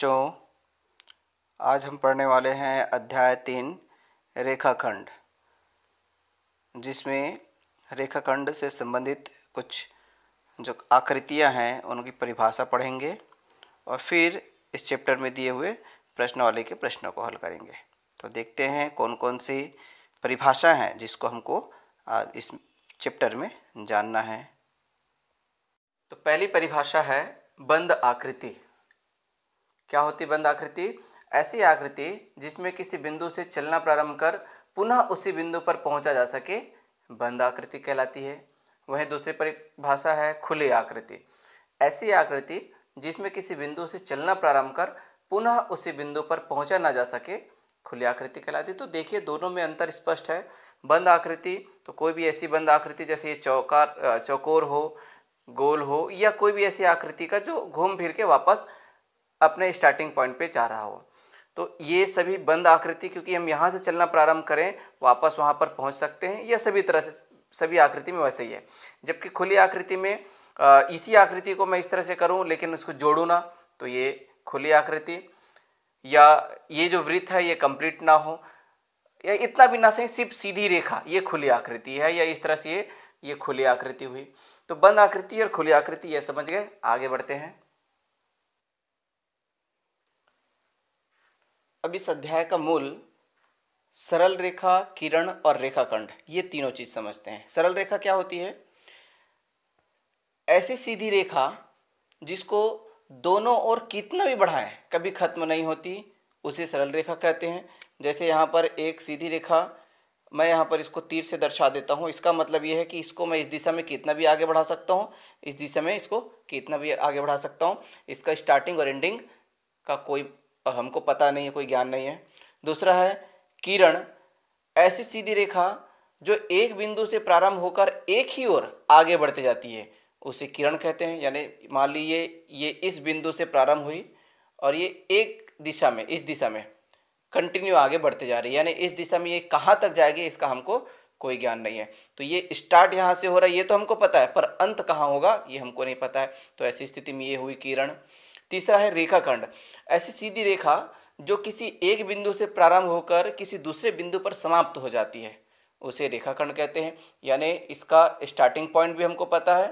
बच्चों, आज हम पढ़ने वाले हैं अध्याय 3 रेखाखंड, जिसमें रेखाखंड से संबंधित कुछ जो आकृतियां हैं उनकी परिभाषा पढ़ेंगे और फिर इस चैप्टर में दिए हुए प्रश्नावली के प्रश्नों को हल करेंगे। तो देखते हैं कौन कौन सी परिभाषा हैं जिसको हमको इस चैप्टर में जानना है। तो पहली परिभाषा है बंद आकृति। क्या होती बंद आकृति? ऐसी आकृति जिसमें किसी बिंदु से चलना प्रारंभ कर पुनः उसी बिंदु पर पहुंचा जा सके, बंद आकृति कहलाती है। वहीं दूसरी परिभाषा है खुली आकृति। ऐसी आकृति जिसमें किसी बिंदु से चलना प्रारंभ कर पुनः उसी बिंदु पर पहुंचा ना जा सके, खुली आकृति कहलाती है। तो देखिए दोनों में अंतर स्पष्ट है। बंद आकृति तो कोई भी ऐसी बंद आकृति जैसे ये चौकोर हो, गोल हो, या कोई भी ऐसी आकृति का जो घूम फिर के वापस अपने स्टार्टिंग पॉइंट पे जा रहा हो, तो ये सभी बंद आकृति, क्योंकि हम यहाँ से चलना प्रारंभ करें वापस वहाँ पर पहुँच सकते हैं, यह सभी तरह से सभी आकृति में वैसे ही है। जबकि खुली आकृति में इसी आकृति को मैं इस तरह से करूँ लेकिन उसको जोड़ूँ ना, तो ये खुली आकृति, या ये जो वृत्त है ये कंप्लीट ना हो, या इतना भी ना सही सिर्फ सीधी रेखा, ये खुली आकृति है, या इस तरह से ये खुली आकृति हुई। तो बंद आकृति और खुली आकृति ये समझ गए। आगे बढ़ते हैं। अब इस अध्याय का मूल सरल रेखा, किरण और रेखाखंड, ये तीनों चीज समझते हैं। सरल रेखा क्या होती है? ऐसी सीधी रेखा जिसको दोनों ओर कितना भी बढ़ाएं कभी खत्म नहीं होती, उसे सरल रेखा कहते हैं। जैसे यहाँ पर एक सीधी रेखा, मैं यहाँ पर इसको तीर से दर्शा देता हूँ। इसका मतलब ये है कि इसको मैं इस दिशा में कितना भी आगे बढ़ा सकता हूँ, इस दिशा में इसको कितना भी आगे बढ़ा सकता हूँ। इसका स्टार्टिंग और एंडिंग का कोई हमको पता नहीं है, कोई ज्ञान नहीं है। दूसरा है किरण। ऐसी सीधी रेखा जो एक बिंदु से प्रारंभ होकर एक ही ओर आगे बढ़ते जाती है, उसे किरण कहते हैं। यानी मान लीजिए ये इस बिंदु से प्रारंभ हुई और ये एक दिशा में, इस दिशा में कंटिन्यू आगे बढ़ते जा रही है, यानी इस दिशा में ये कहाँ तक जाएगी इसका हमको कोई ज्ञान नहीं है। तो ये स्टार्ट यहाँ से हो रहा है ये तो हमको पता है, पर अंत कहाँ होगा ये हमको नहीं पता है। तो ऐसी स्थिति में ये हुई किरण। तीसरा है रेखाखंड। ऐसी सीधी रेखा जो किसी एक बिंदु से प्रारंभ होकर किसी दूसरे बिंदु पर समाप्त हो जाती है, उसे रेखाखंड कहते हैं। यानी इसका स्टार्टिंग पॉइंट भी हमको पता है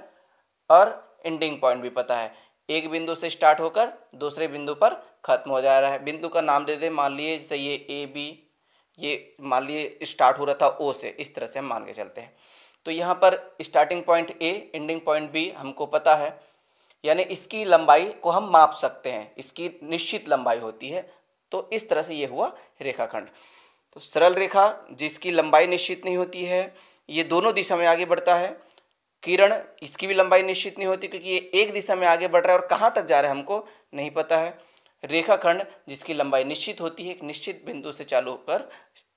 और एंडिंग पॉइंट भी पता है। एक बिंदु से स्टार्ट होकर दूसरे बिंदु पर खत्म हो जा रहा है। बिंदु का नाम दे दे, मान लिए जैसे ये ए बी, ये मान लिए स्टार्ट हो रहा था ओ से, इस तरह से हम मान के चलते हैं। तो यहाँ पर starting point A, ending point B हमको पता है, यानी इसकी लंबाई को हम माप सकते हैं, इसकी निश्चित लंबाई होती है। तो इस तरह से ये हुआ रेखाखंड। तो सरल रेखा जिसकी लंबाई निश्चित नहीं होती है, ये दोनों दिशा में आगे बढ़ता है। किरण, इसकी भी लंबाई निश्चित नहीं होती क्योंकि ये एक दिशा में आगे बढ़ रहा है और कहाँ तक जा रहा है हमको नहीं पता है। रेखाखंड जिसकी लंबाई निश्चित होती है, एक निश्चित बिंदु से चालू होकर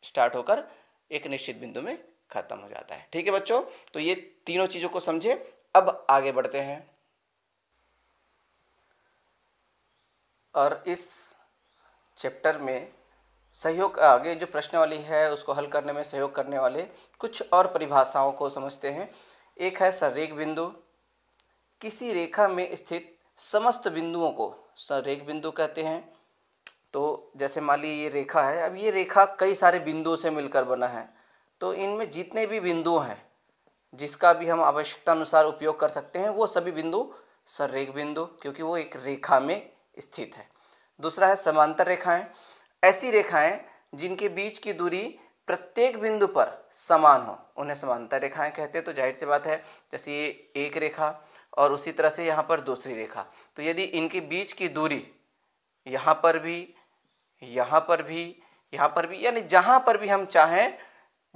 स्टार्ट होकर एक निश्चित बिंदु में खत्म हो जाता है। ठीक है बच्चों, तो ये तीनों चीज़ों को समझे। अब आगे बढ़ते हैं और इस चैप्टर में सहयोग, आगे जो प्रश्नावली है उसको हल करने में सहयोग करने वाले कुछ और परिभाषाओं को समझते हैं। एक है संरेख बिंदु। किसी रेखा में स्थित समस्त बिंदुओं को संरेख बिंदु कहते हैं। तो जैसे मान लीजिए ये रेखा है, अब ये रेखा कई सारे बिंदुओं से मिलकर बना है, तो इनमें जितने भी बिंदु हैं जिसका भी हम आवश्यकता अनुसार उपयोग कर सकते हैं, वो सभी बिंदु संरेख बिंदु, क्योंकि वो एक रेखा में स्थित है। दूसरा है समांतर रेखाएं। ऐसी रेखाएं जिनके बीच की दूरी प्रत्येक बिंदु पर समान हो, उन्हें समांतर रेखाएं कहते हैं। तो जाहिर सी बात है, जैसे ये एक रेखा और उसी तरह से यहाँ पर दूसरी रेखा, तो यदि इनके बीच की दूरी यहाँ पर भी, यहाँ पर भी, यहाँ पर भी, यानी जहाँ पर भी हम चाहें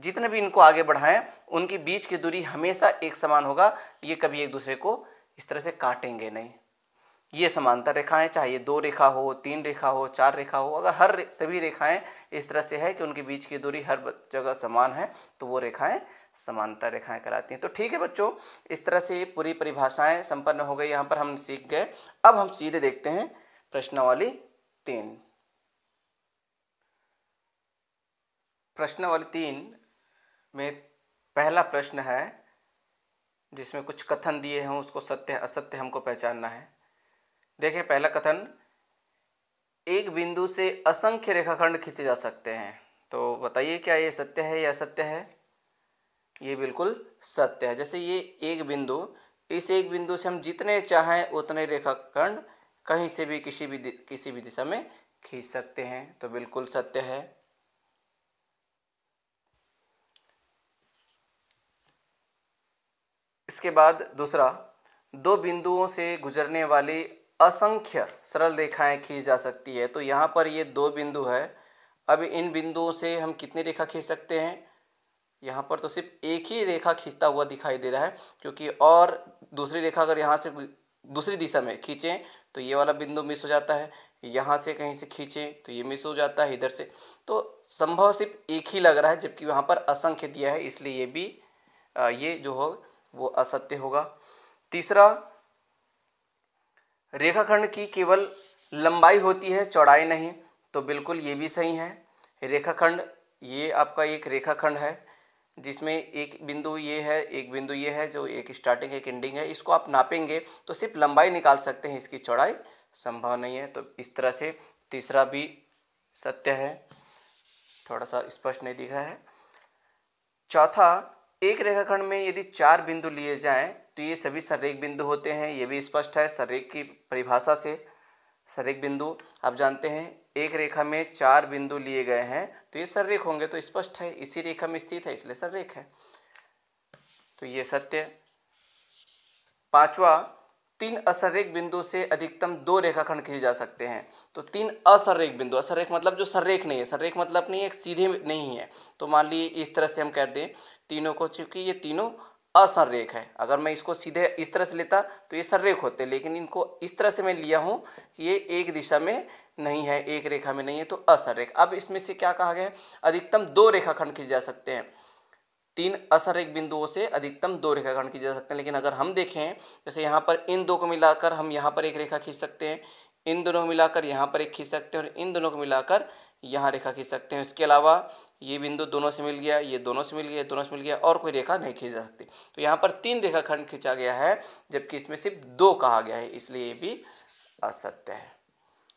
जितने भी इनको आगे बढ़ाएं, उनके बीच की दूरी हमेशा एक समान होगा। ये कभी एक दूसरे को इस तरह से काटेंगे नहीं। ये समांतर रेखाएं, चाहे 2 रेखा हो, 3 रेखा हो, 4 रेखा हो, अगर सभी रेखाएं इस तरह से है कि उनके बीच की दूरी हर जगह समान है, तो वो रेखाएं समांतर रेखाएं कहलाती हैं। तो ठीक है बच्चों, इस तरह से पूरी परिभाषाएं संपन्न हो गई, यहाँ पर हम सीख गए। अब हम सीधे देखते हैं प्रश्नावली 3। प्रश्नावली 3 में पहला प्रश्न है जिसमें कुछ कथन दिए हैं, उसको सत्य असत्य हमको पहचानना है। देखें पहला कथन, एक बिंदु से असंख्य रेखाखंड खींचे जा सकते हैं। तो बताइए क्या ये सत्य है या असत्य है? ये बिल्कुल सत्य है। जैसे ये एक बिंदु, इस एक बिंदु से हम जितने चाहें उतने रेखाखंड कहीं से भी किसी भी दिशा में खींच सकते हैं। तो बिल्कुल सत्य है। इसके बाद दूसरा, दो बिंदुओं से गुजरने वाली असंख्य सरल रेखाएं खींच जा सकती है। तो यहाँ पर ये दो बिंदु है। अब इन बिंदुओं से हम कितनी रेखा खींच सकते हैं? यहाँ पर तो सिर्फ एक ही रेखा खींचता हुआ दिखाई दे रहा है, क्योंकि और दूसरी रेखा अगर यहाँ से दूसरी दिशा में खींचें तो ये वाला बिंदु मिस हो जाता है, यहाँ से कहीं से खींचें तो ये मिस हो जाता है इधर से। तो संभव सिर्फ एक ही लग रहा है, जबकि वहाँ पर असंख्य दिया है, इसलिए ये भी ये जो हो वो असत्य होगा। तीसरा, रेखाखंड की केवल लंबाई होती है, चौड़ाई नहीं। तो बिल्कुल ये भी सही है। रेखाखंड, ये आपका एक रेखाखंड है जिसमें एक बिंदु ये है, एक बिंदु ये है, जो एक स्टार्टिंग एक एंडिंग है। इसको आप नापेंगे तो सिर्फ लंबाई निकाल सकते हैं, इसकी चौड़ाई संभव नहीं है। तो इस तरह से तीसरा भी सत्य है। थोड़ा सा स्पष्ट नहीं दिख रहा है। चौथा, एक रेखाखंड में यदि 4 बिंदु लिए जाएं तो ये सभी सररेख बिंदु होते हैं। ये भी स्पष्ट है सररेख की परिभाषा से। सररेख बिंदु आप जानते हैं, एक रेखा में 4 बिंदु लिए गए हैं तो ये सररेख होंगे। तो स्पष्ट है, इसी रेखा में स्थित है इसलिए सररेख है। तो ये सत्य। पांचवा, 3 असररेख बिंदु से अधिकतम 2 रेखाखंड खींचे जा सकते हैं। तो 3 असररेख बिंदु, असररेख मतलब जो सररेख नहीं है, सररेख मतलब नहीं है सीधे नहीं है। तो मान लीजिए इस तरह से हम कह दें तीनों को, चूंकि ये तीनों असररेख है, अगर मैं इसको सीधे इस तरह से लेता तो ये सररेख होते, लेकिन इनको इस तरह से मैं लिया हूँ कि ये एक दिशा में नहीं है, एक रेखा में नहीं है, तो असररेख। अब इसमें से क्या कहा गया है? अधिकतम 2 रेखाखंड खींचे जा सकते हैं। 3 असररेख बिंदुओं से अधिकतम 2 रेखाखंड खींचे जा सकते हैं। लेकिन अगर हम देखें, जैसे यहाँ पर इन दो को मिलाकर हम यहाँ पर एक रेखा खींच सकते हैं, इन दोनों को मिलाकर यहाँ पर एक खींच सकते हैं, और इन दोनों को मिलाकर यहाँ रेखा खींच सकते हैं। इसके अलावा ये बिंदु दोनों से मिल गया, ये दोनों से मिल गया, दोनों से मिल गया, और कोई रेखा नहीं खींच जा सकती। तो यहाँ पर 3 रेखाखंड खींचा गया है, जबकि इसमें सिर्फ 2 कहा गया है, इसलिए ये भी असत्य है।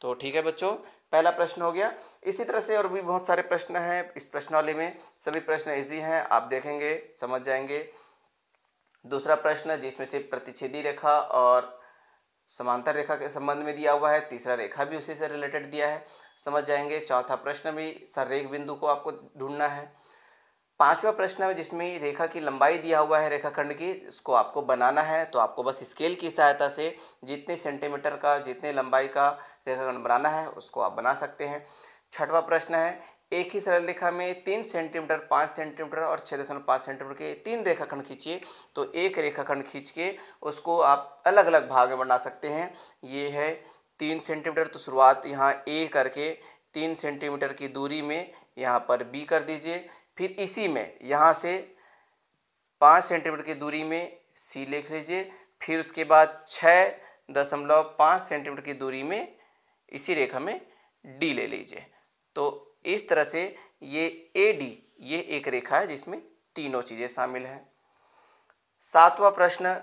तो ठीक है बच्चों, पहला प्रश्न हो गया। इसी तरह से और भी बहुत सारे प्रश्न हैं इस प्रश्नावली में, सभी प्रश्न इजी हैं, आप देखेंगे समझ जाएंगे। दूसरा प्रश्न जिसमें से प्रतिच्छेदी रेखा और समांतर रेखा के संबंध में दिया हुआ है, तीसरा रेखा भी उसी से रिलेटेड दिया है, समझ जाएंगे। चौथा प्रश्न भी सररेख बिंदु को आपको ढूंढना है। पांचवा प्रश्न है जिसमें रेखा की लंबाई दिया हुआ है रेखाखंड की, इसको आपको बनाना है। तो आपको बस स्केल की सहायता से जितने सेंटीमीटर का, जितने लंबाई का रेखाखंड बनाना है उसको आप बना सकते हैं। छठवां प्रश्न है, एक ही सरल रेखा में 3 सेंटीमीटर, 5 सेंटीमीटर और 6.5 सेंटीमीटर के 3 रेखाखंड खींचिए। तो एक रेखाखंड खींच के उसको आप अलग अलग भाग में बना सकते हैं। ये है 3 सेंटीमीटर, तो शुरुआत यहाँ ए करके 3 सेंटीमीटर की दूरी में यहाँ पर बी कर दीजिए। फिर इसी में यहाँ से 5 सेंटीमीटर की दूरी में सी लिख लीजिए। फिर उसके बाद 6.5 सेंटीमीटर की दूरी में इसी रेखा में डी ले लीजिए। तो इस तरह से ये ए डी, ये एक रेखा है जिसमें तीनों चीज़ें शामिल हैं। सातवां प्रश्न,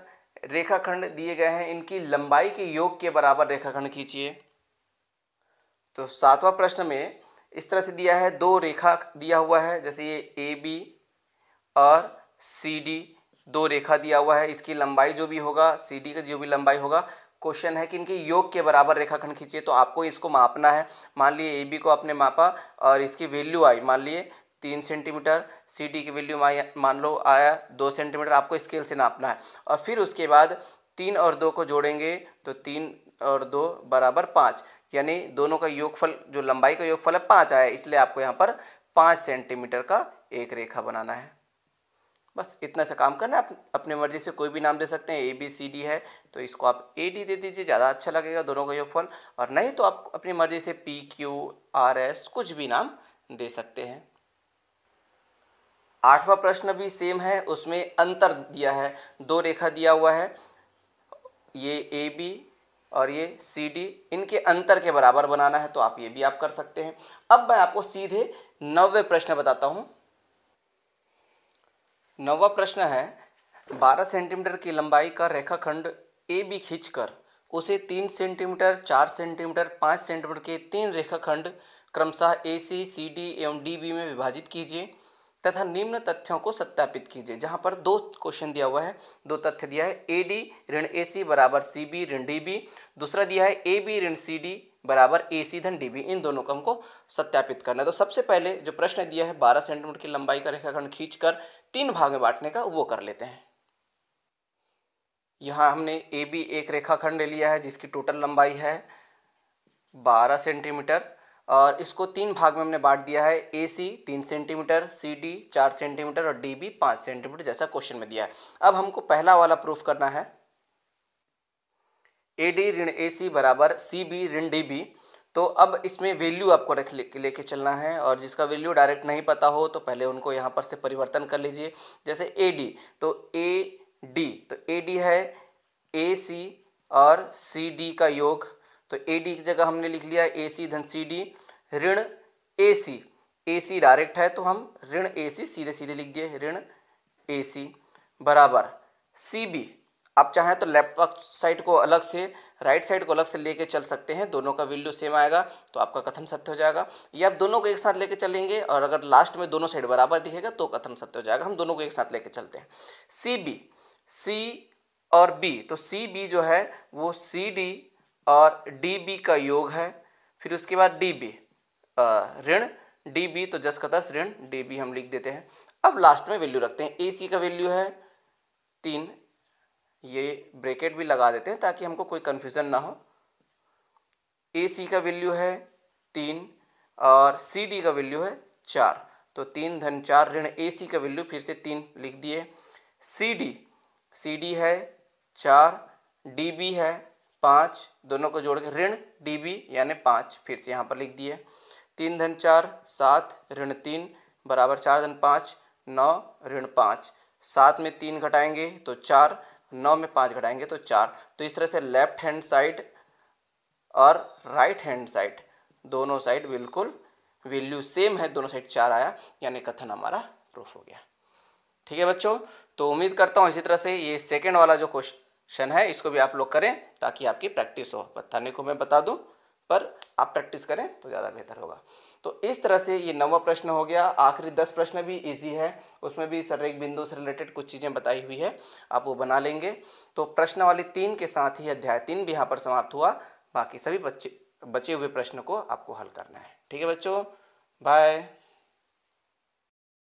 रेखाखंड दिए गए हैं, इनकी लंबाई के योग के बराबर रेखाखंड खींचिए। तो सातवां प्रश्न में इस तरह से दिया है, 2 रेखा दिया हुआ है, जैसे ये ए बी और सी डी, 2 रेखा दिया हुआ है। इसकी लंबाई जो भी होगा, सी डी का जो भी लंबाई होगा, क्वेश्चन है कि इनके योग के बराबर रेखाखंड खींचिए। तो आपको इसको मापना है। मान लिए ए बी को आपने मापा और इसकी वैल्यू आई, मान लिए 3 सेंटीमीटर, सी डी की वैल्यू मान लो आया 2 सेंटीमीटर, आपको स्केल से नापना है। और फिर उसके बाद 3 और 2 को जोड़ेंगे तो 3 और 2 बराबर 5, यानी दोनों का योगफल, जो लंबाई का योगफल है 5 आया, इसलिए आपको यहाँ पर 5 सेंटीमीटर का एक रेखा बनाना है। बस इतना सा काम करना है। आप अपने मर्जी से कोई भी नाम दे सकते हैं, ए बी सी डी है तो इसको आप ए डी दे दीजिए, ज़्यादा अच्छा लगेगा दोनों का योगफल। और नहीं तो आप अपनी मर्जी से पी क्यू आर एस कुछ भी नाम दे सकते हैं। आठवां प्रश्न भी सेम है, उसमें अंतर दिया है, 2 रेखा दिया हुआ है, ये ए बी और ये सी डी, इनके अंतर के बराबर बनाना है। तो आप ये भी आप कर सकते हैं। अब मैं आपको सीधे 9वें प्रश्न बताता हूँ। 9वां प्रश्न है, 12 सेंटीमीटर की लंबाई का रेखाखंड ए बी खींचकर उसे 3 सेंटीमीटर, 4 सेंटीमीटर, 5 सेंटीमीटर के 3 रेखाखंड क्रमशः ए सी, सी डी एवं डी बी में विभाजित कीजिए तथा निम्न तथ्यों को सत्यापित कीजिए। जहां पर दो क्वेश्चन दिया हुआ है, दो तथ्य दिया है, ए डी ऋण ए सी बराबर सी बी ऋण डी बी, दूसरा दिया है ए बी ऋण सी डी बराबर ए सी धन डी बी। इन दोनों को हमको सत्यापित करना है। तो सबसे पहले जो प्रश्न दिया है 12 सेंटीमीटर की लंबाई का रेखाखंड खींचकर 3 भाग में बांटने का, वो कर लेते हैं। यहाँ हमने ए बी एक रेखाखंड ले लिया है जिसकी टोटल लंबाई है 12 सेंटीमीटर और इसको 3 भाग में हमने बांट दिया है। ए सी 3 सेंटीमीटर, सी डी 4 सेंटीमीटर और डी बी 5 सेंटीमीटर जैसा क्वेश्चन में दिया है। अब हमको पहला वाला प्रूफ करना है, ए डी ऋण ए सी बराबर सी बी ऋण डी बी। तो अब इसमें वैल्यू आपको लेके चलना है और जिसका वैल्यू डायरेक्ट नहीं पता हो तो पहले उनको यहाँ पर से परिवर्तन कर लीजिए। जैसे ए डी, तो ए डी है ए सी और सी डी का योग, तो ए डी की जगह हमने लिख लिया ए सी धन सी डी ऋण ए सी डायरेक्ट है तो हम ऋण ए सी सीधे सीधे लिख दिए, ऋण ए सी बराबर सी बी। आप चाहें तो लेफ्ट साइड को अलग से, राइट साइड को अलग से लेके चल सकते हैं, दोनों का वैल्यू सेम आएगा तो आपका कथन सत्य हो जाएगा। या आप दोनों को एक साथ लेके चलेंगे और अगर लास्ट में दोनों साइड बराबर दिखेगा तो कथन सत्य हो जाएगा। हम दोनों को एक साथ लेके चलते हैं। सी बी, सी और बी, तो सी बी जो है वो सी डी और डी बी का योग है। फिर उसके बाद डी बी ऋण डी बी, तो जस का तस ऋण डी बी हम लिख देते हैं। अब लास्ट में वैल्यू रखते हैं। ए सी का वैल्यू है 3, ये ब्रैकेट भी लगा देते हैं ताकि हमको कोई कन्फ्यूज़न ना हो। ए सी का वैल्यू है 3 और सी डी का वैल्यू है 4, तो 3 धन 4 ऋण ए सी का वैल्यू फिर से 3 लिख दिए। सी डी है 4, डी बी है 5, दोनों को जोड़ के ऋण डी बी यानी 5 फिर से यहाँ पर लिख दिए। 3 धन 4 7 ऋण 3 बराबर 4 धन 5 9 ऋण 5, 7 में 3 घटाएंगे तो 4, 9 में 5 घटाएंगे तो 4। तो इस तरह से लेफ्ट हैंड साइड और राइट हैंड साइड दोनों साइड बिल्कुल वैल्यू सेम है, दोनों साइड 4 आया, यानी कथन हमारा प्रूफ हो गया। ठीक है बच्चों, तो उम्मीद करता हूँ इसी तरह से ये सेकेंड वाला जो क्वेश्चन है इसको भी आप लोग करें ताकि आपकी प्रैक्टिस हो। बताने को मैं बता दूं पर आप प्रैक्टिस करें तो ज़्यादा बेहतर होगा। तो इस तरह से ये 9वां प्रश्न हो गया। आखिरी 10 प्रश्न भी इजी है, उसमें भी संरेख बिंदु से रिलेटेड कुछ चीज़ें बताई हुई है, आप वो बना लेंगे। तो प्रश्नावली 3 के साथ ही अध्याय 3 भी यहाँ पर समाप्त हुआ। बाकी सभी बचे हुए प्रश्न को आपको हल करना है। ठीक है बच्चों, बाय।